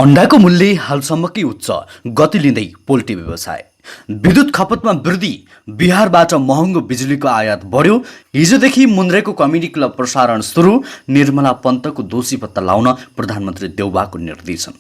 अण्डाको मूल्य हालसम्मकै उच्च गति लिँदै पोल्ट्री व्यवसाय। विद्युत खपतमा वृद्धि, बिहारबाट महँगो बिजुलीको आयात बढ्यो। हिजोदेखि मुन्द्रेको कमेडी क्लब प्रसारण सुरु। निर्मला पन्तको दोषी पत्ता लाउन प्रधानमन्त्री देउबाको निर्देशन।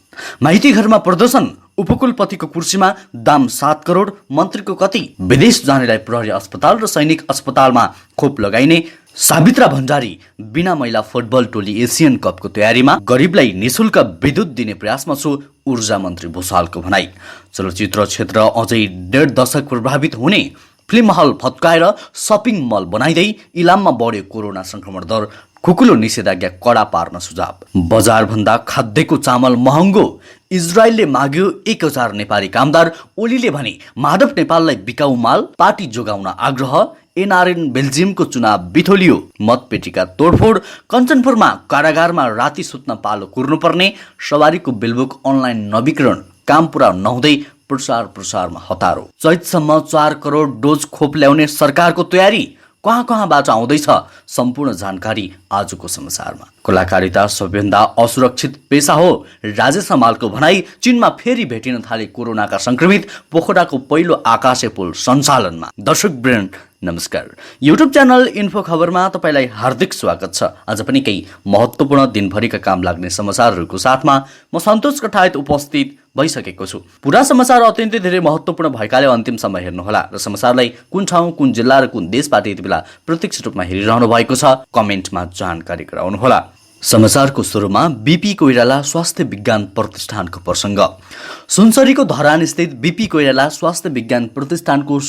माइती घरमा प्रदर्शन, उपकुलपतिको कुर्सीमा दाम 7 करोड। मन्त्रीको कति? विदेश जानेलाई प्रहरी अस्पताल र सैनिक अस्पतालमा खोप लगाइने। सावित्रा भण्डारी बिना महिला फुटबल टोली एसियन कपको तयारीमा। गरिबलाई निशुल्क विद्युत दिने प्रयासमा छु, ऊर्जा मन्त्री भूषालको भनाई। चलचित्र क्षेत्र अझै 1.5 दशक प्रभावित हुने। फिल्म हल भत्काएर सपिङ मल बनाइँदै इलाममा बढ्यो कोरोना संक्रमण दर। खुकुलो निषेधाज्ञा कडा पार्न सुझाव। बजारभन्दा खाद्यको चामल महँगो। इजरायलले माग्यो 1000 नेपाली कामदार। ओलीले भने माधव नेपाललाई बिकाऊ माल। पार्टी जोगाउन आग्रह। एनआरएन बेल्जियमको चुनाव बिथोलियो। मतपेटिका तोडफोड। कञ्चनपुरमा कारागारमा राति सुत्न पालो कुर्नुपर्ने। सवारीको बिलबुक अनलाइन नवीकरण काम पुरा नहुँदै प्रसारमा हतारो। चैतसम्म 4 करोड डोज खोप ल्याउने सरकारको तयारी। कहाँबाट आउँदैछ? सम्पूर्ण जानकारी आजको समाचारमा। कलाकारिता सबैभन्दा असुरक्षित पेशा हो, राजेश हमालको भनाई। चीनमा फेरि भेटिन थाले कोरोनाका संक्रमित। पोखराको पहिलो आकाशे पुल सञ्चालनमा। दर्शकवृन्द नमस्कार, युट्युब च्यानल इन्फो खबरमा तपाईलाई हार्दिक स्वागत छ। आज पनि केही महत्त्वपूर्ण दिनभरिका काम लाग्ने समाचारहरूको साथमा म सन्तोष कठायत उपस्थित भइसकेको छु। पुरा समाचार अत्यन्तै धेरै महत्त्वपूर्ण भएकाले अन्तिमसम्म हेर्नुहोला र समाचारलाई कुन ठाउँ, कुन जिल्ला र कुन देशबाट यति बेला प्रत्यक्ष रूपमा हेरिरहनु भएको छ कमेन्टमा जानकारी गराउनुहोला। समाचारको सुरुमा बीपी कोइराला स्वास्थ्य विज्ञान प्रतिष्ठानको प्रसङ्ग। सुनसरीको धरान स्थित बीपी कोइराला स्वास्थ्य विज्ञान प्रतिष्ठानको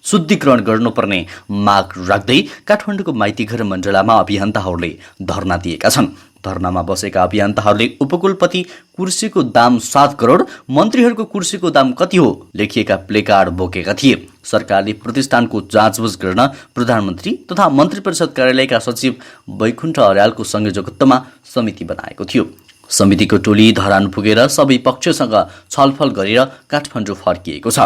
शुद्धिकरण गर्नुपर्ने माग राख्दै काठमाडौँको माइतीघर मण्डलामा अभियन्ताहरूले धरना दिएका छन्। धरनामा बसेका अभियन्ताहरूले उपकुलपति कुर्सीको दाम 7 करोड, मन्त्रीहरूको कुर्सीको दाम कति हो लेखिएका प्लेकार्ड बोकेका थिए। सरकारले प्रतिष्ठानको जाँचबुझ गर्न प्रधानमन्त्री तथा मन्त्री परिषद कार्यालयका सचिव वैकुण्ठ अर्यालको संयोजकत्वमा समिति बनाएको थियो। समितिको टोली धरान पुगेर सबै पक्षसँग छलफल गरेर काठमाडौँ फर्किएको छ।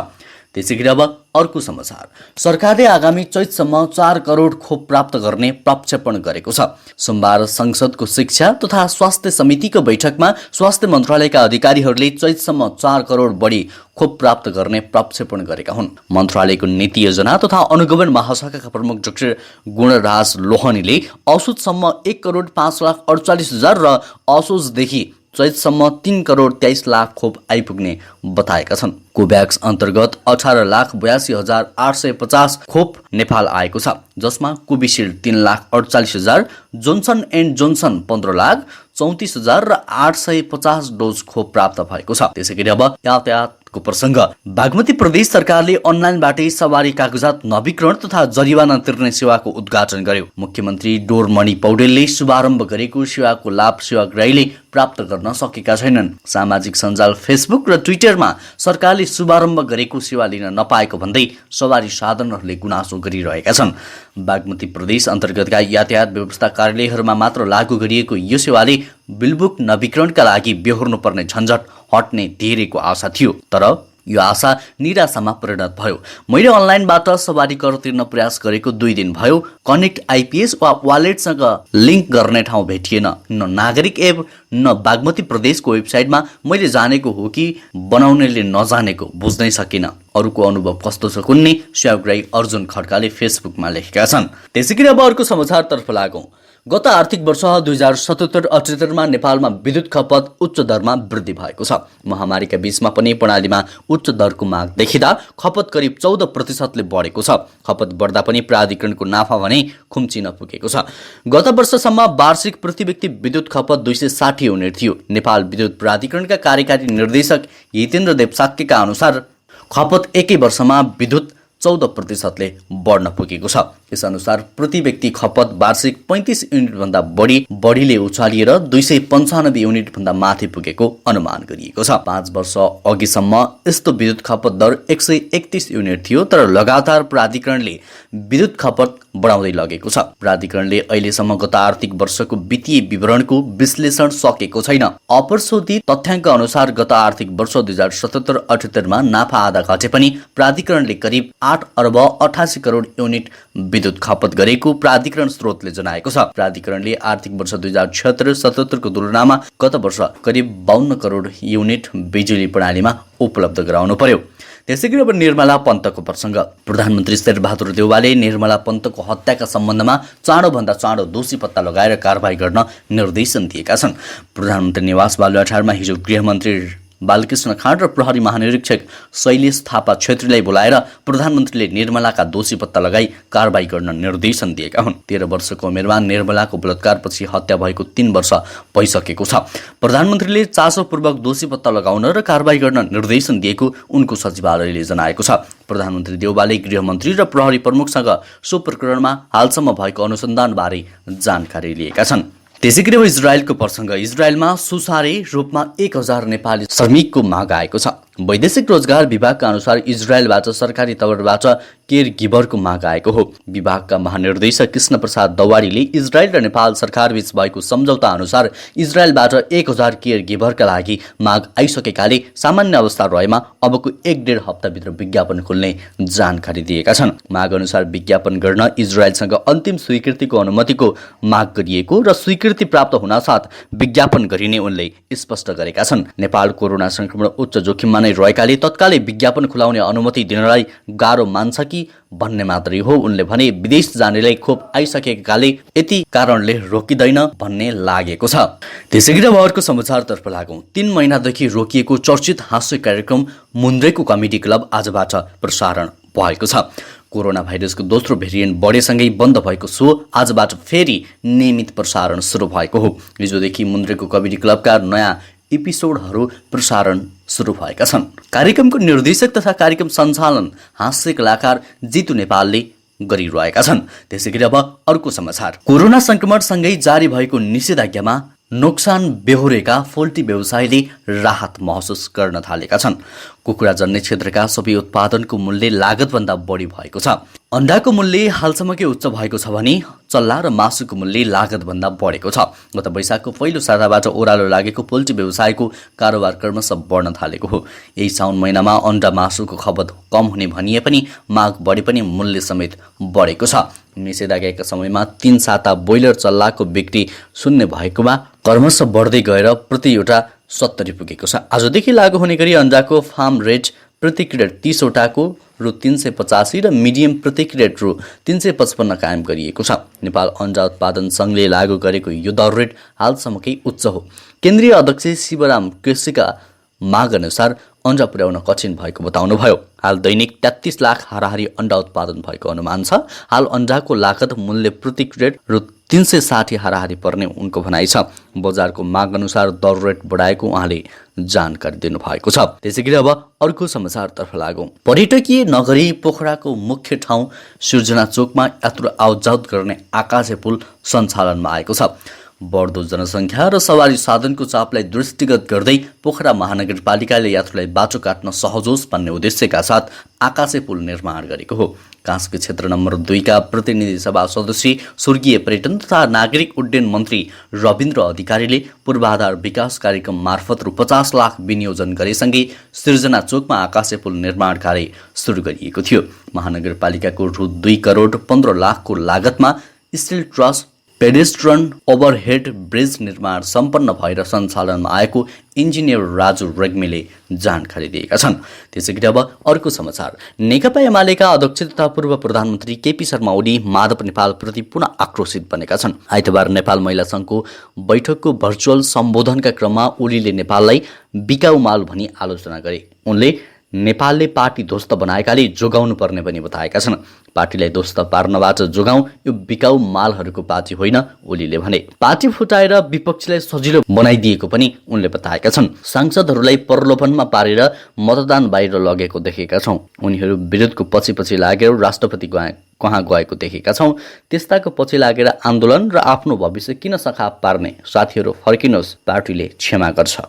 त्यसैगरी अब अर्को समाचार। सरकारले आगामी चैतसम्म 4 करोड खोप प्राप्त गर्ने प्रक्षेपण गरेको छ। सोमबार संसदको शिक्षा तथा स्वास्थ्य समितिको बैठकमा स्वास्थ्य मन्त्रालयका अधिकारीहरूले चैतसम्म 4 करोड बढी खोप प्राप्त गर्ने प्रक्षेपण गरेका हुन्। मन्त्रालयको नीति योजना तथा अनुगमन महाशाखाका प्रमुख डाक्टर गुणराज लोहनीले औसतसम्म 1 करोड 5,48,000 र असोजदेखि चैतसम्म 3 करोड 23 लाख खोप आइपुग्ने बताएका छन्। कोभ्याक्स अन्तर्गत 18,82,850 खोप नेपाल आएको छ, जसमा कोभिसिल्ड 3,48,000, जोन्सन एन्ड जोन्सन 15,34,000 र 850 डोज खोप प्राप्त भएको छ। त्यसैगरी अब यातायातको प्रसङ्ग। बागमती प्रदेश सरकारले अनलाइनबाटै सवारी कागजात नवीकरण तथा जरिवाना तिर्ने सेवाको उद्घाटन गर्यो। मुख्यमन्त्री डोरमणि पौडेलले शुभारम्भ गरेको सेवाको लाभ सेवाग्राहीले प्राप्त गर्न सकेका छैनन्। सामाजिक सञ्जाल फेसबुक र ट्विटरमा सरकारले शुभारम्भ गरेको सेवा लिन नपाएको भन्दै सवारी साधनहरूले गुनासो गरिरहेका छन्। बागमती प्रदेश अन्तर्गतका यातायात व्यवस्था कार्यालयहरूमा मात्र लागू गरिएको यो सेवाले बिलबुक नवीकरणका लागि बेहोर्नुपर्ने झन्झट हट्ने धेरैको आशा थियो, तर यो आशा निराशामा परिणत भयो। मैले अनलाइनबाट सवारी कर तिर्न प्रयास गरेको 2 दिन भयो। कनेक्ट आइपीएस वा वालेटसँग लिङ्क गर्ने ठाउँ भेटिएन। न नागरिक एप न बागमती प्रदेशको वेबसाइटमा। मैले जानेको हो कि बनाउनेले नजानेको बुझ्नै सकिन। अरूको अनुभव कस्तो छ कुन्ने सेवाग्राही अर्जुन खड्काले फेसबुकमा लेखेका छन्। त्यसैगरी अब अर्को समाचारतर्फ लागौँ। गत आर्थिक वर्ष 2077-78 नेपालमा विद्युत खपत उच्च दरमा वृद्धि भएको छ। महामारीका बीचमा पनि प्रणालीमा उच्च दरको माग देखिँदा खपत करिब 14% बढेको छ। खपत बढ्दा पनि प्राधिकरणको नाफा भने खुम्चिन पुगेको छ। गत वर्षसम्म वार्षिक प्रति व्यक्ति विद्युत खपत 260 युनिट थियो। नेपाल विद्युत प्राधिकरणका कार्यकारी निर्देशक हितेन्द्र देव साक्यका अनुसार खपत एकै वर्षमा विद्युत 14%ले बढ्न पुगेको छ। यसअनुसार प्रति व्यक्ति खपत वार्षिक 35 युनिटभन्दा बढीले उछालिएर 295 युनिटभन्दा माथि पुगेको अनुमान गरिएको छ। 5 वर्ष अघिसम्म यस्तो विद्युत खपत दर 131 युनिट थियो, तर लगातार प्राधिकरणले विद्युत खपत बढाउँदै लगेको छ। प्राधिकरणले अहिलेसम्म गत आर्थिक वर्षको वित्तीय विवरणको विश्लेषण सकेको छैन। अप्रशोधित तथ्याङ्क अनुसार गत आर्थिक वर्ष 2077-78 मा नाफा आधा घटे पनि प्राधिकरणले करिब 8 अर्ब 88 करोड युनिट विद्युत खपत गरेको प्राधिकरण स्रोतले जनाएको छ। प्राधिकरणले आर्थिक वर्ष 2076-77 को तुलनामा गत वर्ष करिब 52 करोड युनिट बिजुली प्रणालीमा उपलब्ध गराउनु पर्यो। त्यसैगरी अब निर्मला पन्तको प्रसङ्ग। प्रधानमन्त्री शेरबहादुर देउवाले निर्मला पन्तको हत्याका सम्बन्धमा चाँडोभन्दा चाँडो दोषी पत्ता लगाएर कारबाही गर्न निर्देशन दिएका छन्। प्रधानमन्त्री निवास बालुवाटारमा हिजो गृहमन्त्री बालकृष्ण खाँड र प्रहरी महानिरीक्षक शैलेश थापा छेत्रीलाई बोलाएर प्रधानमन्त्रीले निर्मलाका दोषी पत्ता लगाई कारबाही गर्न निर्देशन दिएका हुन्। 13 वर्षको उमेरमा निर्मलाको बलात्कारपछि हत्या भएको 3 वर्ष भइसकेको छ। प्रधानमन्त्रीले चासोपूर्वक दोषी पत्ता लगाउन र कारबाही गर्न निर्देशन दिएको उनको सचिवालयले जनाएको छ। प्रधानमन्त्री देउवाले गृहमन्त्री र प्रहरी प्रमुखसँग सो प्रकरणमा हालसम्म भएको अनुसन्धानबारे जानकारी लिएका छन्। त्यसैगरी अब इजरायलको प्रसङ्ग। इजरायलमा सुसारे रूपमा 1000 नेपाली श्रमिकको माग आएको छ। वैदेशिक रोजगार विभागका अनुसार इजरायलबाट सरकारी तवरबाट केयर गिभरको माग आएको हो। विभागका महानिर्देशक कृष्ण प्रसाद दवाडीले इजरायल र नेपाल सरकारबीच भएको सम्झौता अनुसार इजरायलबाट 1000 केयर गिभरका लागि माग आइसकेकाले सामान्य अवस्था रहेमा अबको 1-1.5 हप्ताभित्र विज्ञापन खोल्ने जानकारी दिएका छन्। माग अनुसार विज्ञापन गर्न इजरायलसँग अन्तिम स्वीकृतिको अनुमतिको माग गरिएको र स्वीकृति प्राप्त हुनासाथ विज्ञापन गरिने उनले स्पष्ट गरेका छन्। नेपाल कोरोना संक्रमण उच्च जोखिममा नै रहेकाले तत्कालै विज्ञापन खुलाउने अनुमति दिनलाई गाह्रो मान्छ कि भन्ने मात्रै हो। उनले भने विदेश जानेलाई खोप आइसकेकाले यति कारणले रोकिँदैन भन्ने लागेको छ। त्यसैगरी अब अर्को समाचारतर्फ लागौं। 3 महिनादेखि रोकिएको चर्चित हास्य कार्यक्रम मुन्द्रेको कमेडी क्लब आजबाट प्रसारण भएको छ। कोरोना भाइरसको दोस्रो भेरिएन्ट बढेसँगै बन्द भएको सो आजबाट फेरि नियमित प्रसारण सुरु भएको हो। हिजोदेखि मुन्द्रेको कमेडी क्लबका नयाँ एपिसोडहरू प्रसारण सुरु भएका छन्। कार्यक्रमको निर्देशक तथा कार्यक्रम सञ्चालन हास्य कलाकार जितु नेपालले गरिरहेका छन्। त्यसैगरी अब अर्को समाचार। कोरोना संक्रमणसँगै जारी भएको निषेधाज्ञामा नोक्सान बेहोरेका पोल्ट्री व्यवसायीले राहत महसुस गर्न थालेका छन्। कुखुरा जन्य क्षेत्रका सबै उत्पादनको मूल्य लागतभन्दा बढी भएको छ। अण्डाको मूल्य हालसम्मकै उच्च भएको छ भने चल्ला र मासुको मूल्य लागतभन्दा बढेको छ। गत वैशाखको पहिलो साताबाट ओह्रालो लागेको पोल्ट्री व्यवसायको कारोबार क्रमशः बढ्न थालेको हो। यही साउन महिनामा अण्डा मासुको खपत कम हुने भनिए पनि माग बढे पनि मूल्य समेत बढेको छ। निषेधाज्ञाका समयमा 3 साता ब्रोइलर चल्लाको बिक्री शून्य भएकोमा क्रमशः बढ्दै गएर प्रति एउटा 70 पुगेको छ। आजदेखि लागू हुने गरी अण्डाको फार्म रेट प्रति क्रेट 30 वटाको रु 385 र मिडियम प्रति क्रेट रु 355 कायम गरिएको छ। नेपाल अण्डा उत्पादन सङ्घले लागू गरेको यो दर रेट हालसम्मकै उच्च हो। केन्द्रीय अध्यक्ष शिवराम केसीका माग अनुसार अण्डा पुर्याउन कठिन भएको बताउनुभयो। हाल दैनिक 33 लाख हाराहारी अण्डा उत्पादन भएको अनुमान छ। हाल अण्डाको लागत मूल्य प्रति क्रेट रु 360 हाराहारी पर्ने उनको भनाइ छ। बजारको माग अनुसार दर रेट बढाएको उहाँले जानकारी दिनुभएको छ। त्यसैगरी अब अर्को समाचारतर्फ लागौं। पर्यटकीय नगरी पोखराको मुख्य ठाउँ सिर्जना चोकमा यात्रु आउटजाउट गर्ने आकाशे पुल सञ्चालनमा आएको छ। बढ्दो जनसङ्ख्या र सवारी साधनको चापलाई दृष्टिगत गर्दै पोखरा महानगरपालिकाले यात्रुलाई बाटो काट्न सहज होस् भन्ने उद्देश्यका साथ आकाशे पुल निर्माण गरेको हो। कास्की क्षेत्र नम्बर 2 का प्रतिनिधि सभा सदस्य स्वर्गीय पर्यटन तथा नागरिक उड्डयन मन्त्री रविन्द्र अधिकारीले पूर्वाधार विकास कार्यक्रम मार्फत रु 50 लाख विनियोजन गरेसँगै सिर्जना चोकमा आकाशे पुल निर्माण कार्य सुरु गरिएको थियो। महानगरपालिकाको रु 2 करोड 15 लाखको लागतमा स्टिल ट्रस पेडेस्ट्रन ओभरहेड ब्रिज निर्माण सम्पन्न भएर सञ्चालनमा आएको इन्जिनियर राजु रेग्मीले जानकारी दिएका छन्। त्यसैगरी अब अर्को समाचार। नेकपा एमालेका अध्यक्ष तथा पूर्व प्रधानमन्त्री केपी शर्मा ओली माधव नेपालप्रति पुनः आक्रोशित बनेका छन्। आइतबार नेपाल महिला सङ्घको बैठकको भर्चुअल सम्बोधनका क्रममा ओलीले नेपाललाई बिकाउ माल भनी आलोचना गरे। उनले नेपालले पार्टी ध्वस्त बनाएकाले जोगाउनु पर्ने पनि बताएका छन्। पार्टीलाई ध्वस्त पार्नबाट जोगाउँ, यो बिकाउ मालहरूको पार्टी होइन ओलीले भने। पार्टी फुटाएर विपक्षीलाई सजिलो बनाइदिएको पनि उनले बताएका छन्। सांसदहरूलाई प्रलोभनमा पारेर मतदान बाहिर लगेको देखेका छौँ। उनीहरू विरोधको पछि लागेर राष्ट्रपति कहाँ गएको देखेका छौँ। त्यस्ताको पछि लागेर आन्दोलन र आफ्नो भविष्य किन सखा पार्ने? साथीहरू फर्किनुहोस्, पार्टीले क्षमा गर्छ।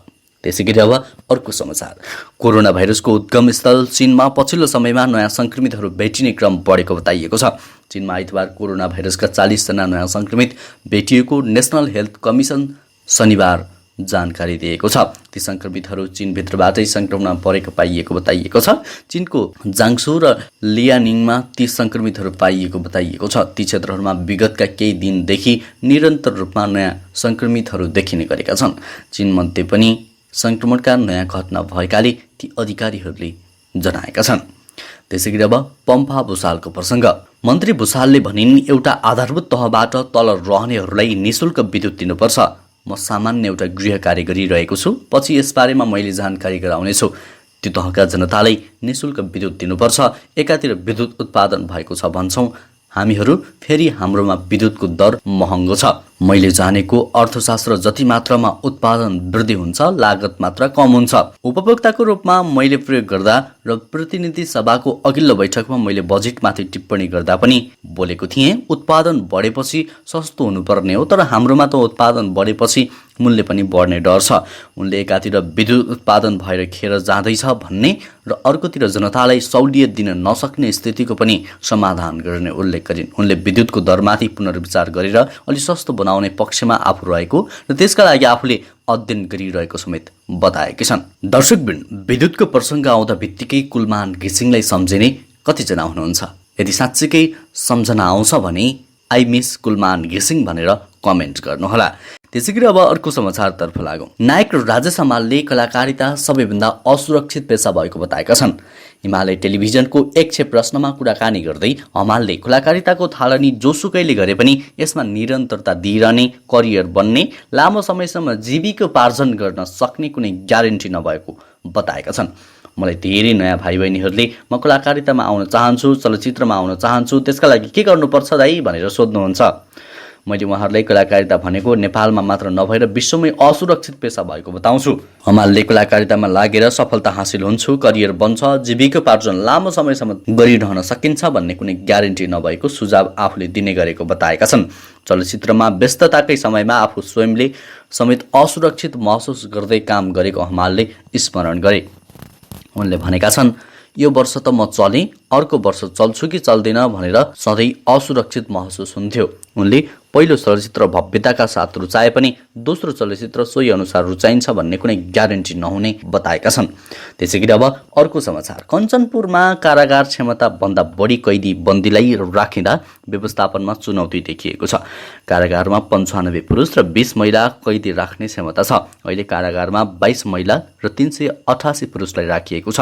त्यसैगरी अब अर्को समाचार। कोरोना भाइरसको उद्गम स्थल चीनमा पछिल्लो समयमा नयाँ संक्रमितहरू भेटिने क्रम बढेको बताइएको छ। चीनमा आइतबार कोरोना भाइरसका 40 जना नयाँ संक्रमित भेटिएको नेसनल हेल्थ कमिसन शनिबार जानकारी दिएको छ। ती संक्रमितहरू चीनभित्रबाटै संक्रमण परेको पाइएको बताइएको छ। चीनको जाङ्सू र लियानिङमा ती संक्रमितहरू पाइएको बताइएको छ। ती क्षेत्रहरूमा विगतका केही दिनदेखि निरन्तर रूपमा नयाँ संक्रमितहरू देखिने गरेका छन्। चीनमध्ये पनि संक्रमणका नयाँ घटना भएकाले ती अधिकारीहरूले जनाएका छन्। त्यसैगरी अब पम्फा भुसालको प्रसङ्ग। मन्त्री भुसालले भनिन्, एउटा आधारभूत तहबाट तल रहनेहरूलाई निःशुल्क विद्युत दिनुपर्छ। म सामान्य एउटा गृह कार्य गरिरहेको छु, पछि यसबारेमा मैले जानकारी गराउनेछु। त्यो तहका जनतालाई निःशुल्क विद्युत दिनुपर्छ। एकातिर विद्युत उत्पादन भएको छ भन्छौँ हामीहरू, फेरि हाम्रोमा विद्युतको दर महँगो छ। मैले जानेको अर्थशास्त्र जति मात्रामा उत्पादन वृद्धि हुन्छ, लागत मात्रा कम हुन्छ। उपभोक्ताको रूपमा मैले प्रयोग गर्दा र प्रतिनिधि सभाको अघिल्लो बैठकमा मैले बजेटमाथि टिप्पणी गर्दा पनि बोलेको थिएँ, उत्पादन बढेपछि सस्तो हुनुपर्ने हो, तर हाम्रोमा त उत्पादन बढेपछि मूल्य पनि बढ्ने डर छ। उनले एकातिर विद्युत उत्पादन भएर खेर जाँदैछ भन्ने र अर्कोतिर जनतालाई सहुलियत दिन नसक्ने स्थितिको पनि समाधान गर्ने उल्लेख गरिन्। उनले विद्युतको दरमाथि पुनर्विचार गरेर अलि सस्तो बनाउने पक्षमा आफू रहेको र त्यसका लागि आफूले अध्ययन गरिरहेको समेत बताएका छन्। दर्शकवृन्द, विद्युतको प्रसङ्ग आउँदा बित्तिकै कुलमान घिसिङलाई सम्झिने कतिजना हुनुहुन्छ? यदि साँच्चीकै सम्झना आउँछ भने आई मिस कुलमान घिसिङ भनेर कमेन्ट गर्नुहोला। त्यसैगरी अब अर्को समाचारतर्फ लागौँ। नायक राजेश हमालले कलाकारिता सबैभन्दा असुरक्षित पेसा भएको बताएका छन्। हिमालय टेलिभिजनको एक छे प्रश्नमा कुराकानी गर्दै हमालले कलाकारिताको थालनी जोसुकैले गरे पनि यसमा निरन्तरता दिइरहने, करियर बन्ने, लामो समयसम्म जीविकोपार्जन गर्न सक्ने कुनै ग्यारेन्टी नभएको बताएका छन्। मलाई धेरै नयाँ भाइ बहिनीहरूले म कलाकारितामा आउन चाहन्छु, चलचित्रमा आउन चाहन्छु, त्यसका लागि के गर्नुपर्छ दाइ भनेर सोध्नुहुन्छ। मैले उहाँहरूलाई कलाकारिता भनेको नेपालमा मात्र नभएर विश्वमै असुरक्षित पेसा भएको बताउँछु। हमालले कलाकारितामा लागेर सफलता हासिल हुन्छ, करियर बन्छ, जीविकोपार्जन लामो समयसम्म गरिरहन सकिन्छ भन्ने कुनै ग्यारेन्टी नभएको सुझाव आफूले दिने गरेको बताएका छन्। चलचित्रमा व्यस्तताकै समयमा आफू स्वयंले समेत असुरक्षित महसुस गर्दै काम गरेको हमालले स्मरण गरे। उनले भनेका छन्, यो वर्ष त म चलेँ, अर्को वर्ष चल्छु कि चल्दैन भनेर सधैँ असुरक्षित महसुस हुन्थ्यो। उनले पहिलो चलचित्र भव्यताका साथ रुचाए पनि दोस्रो चलचित्र सोही अनुसार रुचाइन्छ भन्ने कुनै ग्यारेन्टी नहुने बताएका छन्। त्यसैगरी अब अर्को समाचार। कञ्चनपुरमा कारागार क्षमता भन्दा बढी कैदी बन्दीलाई राखिँदा व्यवस्थापनमा चुनौती देखिएको छ। कारागारमा 95 पुरुष र 20 महिला कैदी राख्ने क्षमता छ। अहिले कारागारमा 22 महिला र 388 पुरुषलाई राखिएको छ।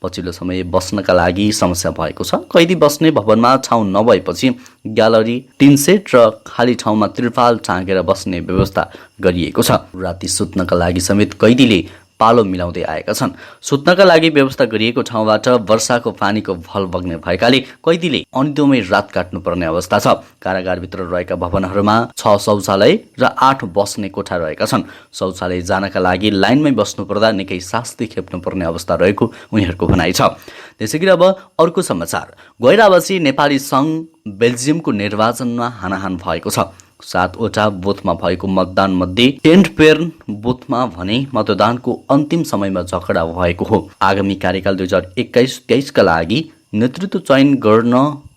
पछिल्लो समय बस्नका लागि समस्या भएको छ। कैदी बस्ने भवनमा ठाउँ नभएपछि ग्यालरी, टिन सेट र खाली ठाउँमा त्रिपाल टाँगेर बस्ने व्यवस्था गरिएको छ। राति सुत्नका लागि समेत कैदीले पालो मिलाउँदै आएका छन्। सुत्नका लागि व्यवस्था गरिएको ठाउँबाट वर्षाको पानीको भल बग्ने भएकाले कैदीले अनिदोमै रात काट्नुपर्ने अवस्था छ। कारागारभित्र रहेका भवनहरूमा 6 शौचालय र 8 बस्ने कोठा रहेका छन्। शौचालय जानका लागि लाइनमै बस्नुपर्दा निकै शास्ति खेप्नुपर्ने अवस्था रहेको उनीहरूको भनाइ छ। त्यसैगरी अब अर्को समाचार। गैरावासी नेपाली सङ्घ बेल्जियमको निर्वाचनमा हानाहान भएको छ। 7वटा बुथमा भएको मतदान मध्ये टेन्टपेर्न बुथमा भने मतदानको अन्तिम समयमा झगडा भएको हो। आगामी कार्यकाल 2021-23 का लागि नेतृत्व चयन गर्न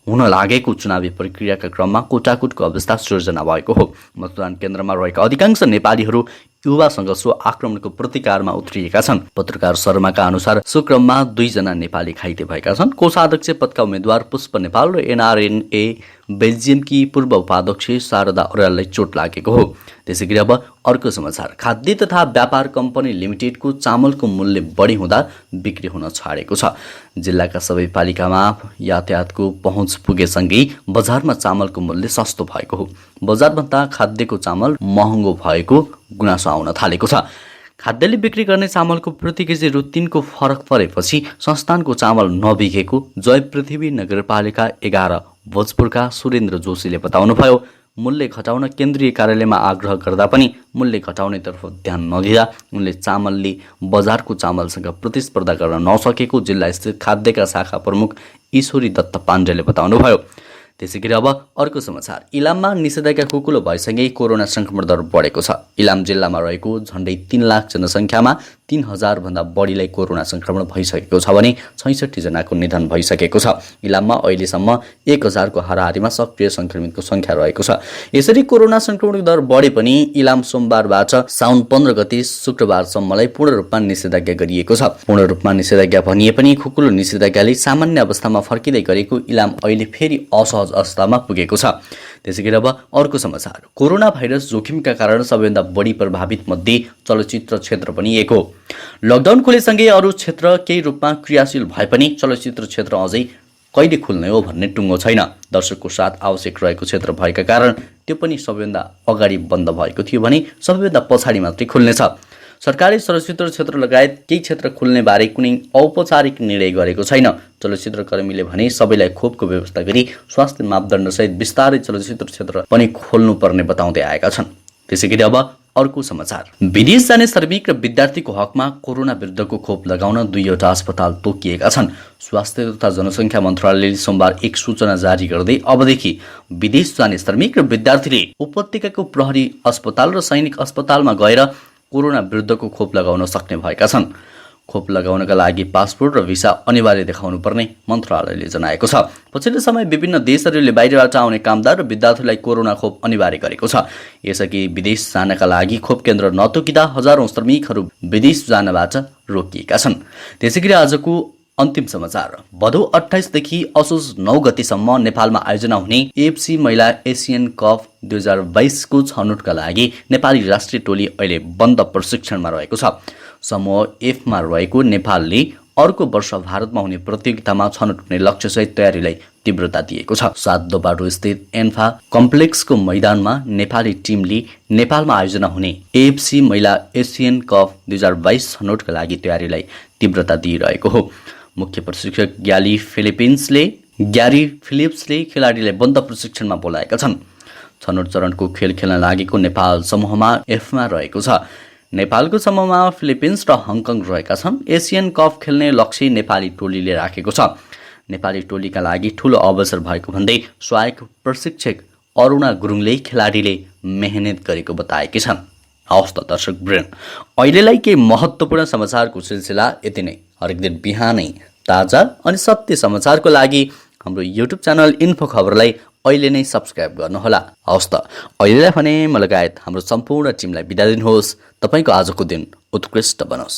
हुन लागेको चुनावी प्रक्रियाका क्रममा कुटाकुटको अवस्था सृजना भएको हो। मतदान केन्द्रमा रहेका अधिकांश नेपालीहरू युवासँग सो आक्रमणको प्रतिकारमा उत्रिएका छन्। पत्रकार शर्माका अनुसार सो क्रममा 2 जना नेपाली घाइते भएका छन्। कोषाध्यक्ष पदका उम्मेद्वार पुष्प नेपाल र एनआरएनए बेल्जियमकी पूर्व उपाध्यक्ष शारदा अर्याललाई चोट लागेको हो। त्यसैगरी अब अर्को समाचार। खाद्य तथा व्यापार कम्पनी लिमिटेडको चामलको मूल्य बढी हुँदा बिक्री हुन छाडेको छ। जिल्लाका सबै पालिकामा यातायातको पहुँच पुगेसँगै बजारमा चामलको मूल्य सस्तो भएको हो। बजारभन्दा खाद्यको चामल महँगो भएको गुनासो आउन थालेको छ। खाद्यले बिक्री गर्ने चामलको प्रति केजी रु 3 को फरक परेपछि संस्थानको चामल नबिकेको जय पृथ्वी नगरपालिका 11 भोजपुरका सुरेन्द्र जोशीले बताउनुभयो। मूल्य घटाउन केन्द्रीय कार्यालयमा आग्रह गर्दा पनि मूल्य घटाउनेतर्फ ध्यान नदिँदा उनले चामलले बजारको चामलसँग प्रतिस्पर्धा गर्न नसकेको जिल्लास्थित खाद्यका शाखा प्रमुख ईश्वरी दत्त पाण्डेले बताउनुभयो। त्यसैगरी अब अर्को समाचार। इलाममा निषेधाज्ञा खुकुलो भएसँगै कोरोना संक्रमण दर बढेको छ। इलाम जिल्लामा रहेको झण्डै 3 लाख जनसङ्ख्यामा 3000 भन्दा बढीलाई कोरोना संक्रमण भइसकेको छ भने 66 जनाको निधन भइसकेको छ। इलाममा अहिलेसम्म 1000 को हाराहारीमा सक्रिय संक्रमितको संख्या रहेको छ। यसरी कोरोना संक्रमणको दर बढे पनि इलाम सोमबारबाट साउन 15 गते शुक्रबारसम्मलाई पूर्ण रूपमा निषेधाज्ञा गरिएको छ। पूर्ण रूपमा निषेधाज्ञा भनिए पनि खुकुलो निषेधाज्ञाले सामान्य अवस्थामा फर्किँदै गरेको इलाम अहिले फेरि असहज अवस्थामा पुगेको छ। त्यसैगरी अब अर्को समाचार। कोरोना भाइरस जोखिमका कारण सबैभन्दा बढी प्रभावित मध्ये चलचित्र क्षेत्र पनि एक हो। लकडाउन खुलेसँगै अरू क्षेत्र केही रूपमा क्रियाशील भए पनि चलचित्र क्षेत्र अझै कहिले खुल्ने हो भन्ने टुङ्गो छैन। दर्शकको साथ आवश्यक रहेको क्षेत्र भएका कारण त्यो पनि सबैभन्दा अगाडि बन्द भएको थियो भने सबैभन्दा पछाडि मात्रै खुल्नेछ। सरकारले चलचित्र क्षेत्र लगायत केही क्षेत्र खुल्ने बारे कुनै औपचारिक निर्णय गरेको छैन। चलचित्र कर्मीले भने सबैलाई खोपको व्यवस्था गरी स्वास्थ्य मापदण्डसहित बिस्तारै चलचित्र क्षेत्र पनि खोल्नुपर्ने बताउँदै आएका छन्। त्यसैगरी अब अर्को समाचार। विदेश जाने श्रमिक र विद्यार्थीको हकमा कोरोना विरुद्धको खोप लगाउन 2वटा अस्पताल तोकिएका छन्। स्वास्थ्य तथा जनसङ्ख्या मन्त्रालयले सोमबार एक सूचना जारी गर्दै अबदेखि विदेश जाने श्रमिक र विद्यार्थीले उपत्यकाको प्रहरी अस्पताल र सैनिक अस्पतालमा गएर कोरोना विरुद्धको खोप लगाउन सक्ने भएका छन्। खोप लगाउनका लागि पासपोर्ट र भिसा अनिवार्य देखाउनु पर्ने मन्त्रालयले जनाएको छ। पछिल्लो समय विभिन्न देशहरूले बाहिरबाट आउने कामदार र विद्यार्थीलाई कोरोना खोप अनिवार्य गरेको छ। यसअघि विदेश जानका लागि खोप केन्द्र नतोकिँदा हजारौं श्रमिकहरू विदेश जानबाट रोकिएका छन्। त्यसैगरी आजको अन्तिम समाचार। भदौ 28 देखि असोज 9 गतेसम्म नेपालमा आयोजना हुने एएफसी महिला एसियन कप 2022 को छनौटका लागि नेपाली राष्ट्रिय टोली अहिले बन्द प्रशिक्षणमा रहेको छ। समूह एफमा रहेको नेपालले अर्को वर्ष भारतमा हुने प्रतियोगितामा छनौट हुने लक्ष्यसहित तयारीलाई तीव्रता दिएको छ। 7 दोबाटो स्थित एन्फा कम्प्लेक्सको मैदानमा नेपाली टिमले नेपालमा आयोजना हुने एएफसी महिला एसियन कप 2022 छनौटका लागि तयारीलाई तीव्रता दिइरहेको हो। मुख्य प्रशिक्षक ग्यारी फिलिप्सले खेलाडीलाई बन्द प्रशिक्षणमा बोलाएका छन्। छनौट चरणको खेल खेल्न लागेको नेपाल समूहमा एफमा रहेको छ। नेपालको समूहमा फिलिपिन्स र हङकङ रहेका छन्। एसियन कप खेल्ने लक्ष्य नेपाली टोलीले राखेको छ। नेपाली टोलीका लागि ठूलो अवसर भएको भन्दै सहायक प्रशिक्षक अरुणा गुरुङले खेलाडीले मेहनत गरेको बताएकी छन्। हवस् त दर्शक वृन्द, अहिलेलाई केही महत्त्वपूर्ण समाचारको सिलसिला यति नै। हरेक दिन बिहानै ताजा अनि सत्य समाचारको लागि हाम्रो युट्युब च्यानल इन्फो खबरलाई अहिले नै सब्स्क्राइब गर्नुहोला। हवस् त अहिलेलाई भने म लगायत हाम्रो सम्पूर्ण टिमलाई बिदा दिनुहोस्। तपाईको आजको दिन उत्कृष्ट बनोस्।